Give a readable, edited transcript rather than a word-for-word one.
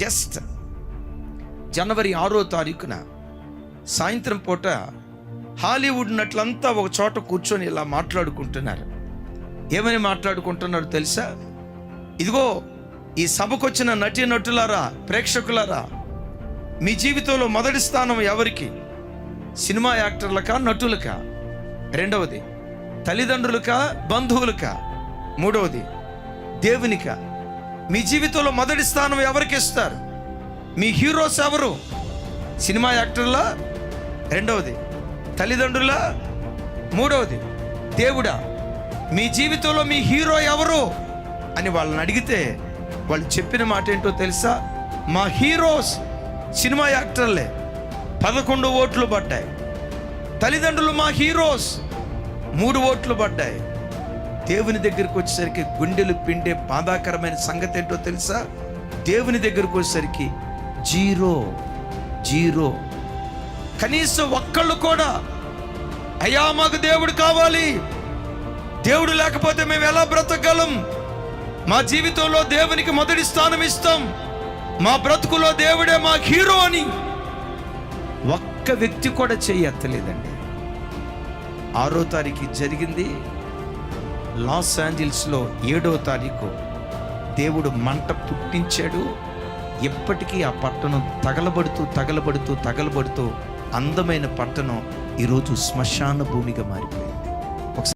Just జనవరి 6వ తారీఖున సాయంత్రం పూట హాలీవుడ్ నటులంతా ఒక చోట కూర్చొని ఇలా మాట్లాడుకుంటున్నారు. ఏమని మాట్లాడుకుంటున్నారు తెలుసా? ఇదిగో ఈ సభకు వచ్చిన నటీనటులారా, ప్రేక్షకులారా, మీ జీవితంలో మొదటి స్థానం ఎవరికి? సినిమా యాక్టర్లకా, నటులకా? రెండవది తల్లిదండ్రులకా, బంధువులకా? మూడవది దేవునికా? మీ జీవితంలో మొదటి స్థానం ఎవరికి ఇస్తారు? మీ హీరోస్ ఎవరు? సినిమా యాక్టర్లా? రెండవది తల్లిదండ్రులా? మూడవది దేవుడా? మీ జీవితంలో మీ హీరో ఎవరు అని వాళ్ళని అడిగితే వాళ్ళు చెప్పిన మాట ఏంటో తెలుసా? మా హీరోస్ సినిమా యాక్టర్లే, 11 ఓట్లు పడ్డాయి. తల్లిదండ్రులు మా హీరోస్, 3 ఓట్లు పడ్డాయి. దేవుని దగ్గరికి వచ్చేసరికి గుండెలు పిండే బాధాకరమైన సంగతి ఏంటో తెలుసా? దేవుని దగ్గరికి వచ్చేసరికి 0. కనీసం ఒక్కళ్ళు కూడా అయ్యా మాకు దేవుడు కావాలి, దేవుడు లేకపోతే మేము ఎలా బ్రతకగలం, మా జీవితంలో దేవునికి మొదటి స్థానం ఇస్తాం, మా బ్రతుకులో దేవుడే మా హీరో అని ఒక్క వ్యక్తి కూడా చేయలేదండి. 6వ తారీఖు జరిగింది. లాస్ ఏంజల్స్లో 7వ తారీఖు దేవుడు మంట పుట్టించాడు. ఎప్పటికీ ఆ పట్టణం తగలబడుతూ అందమైన పట్టణం ఈరోజు శ్మశాన భూమిగా మారిపోయింది.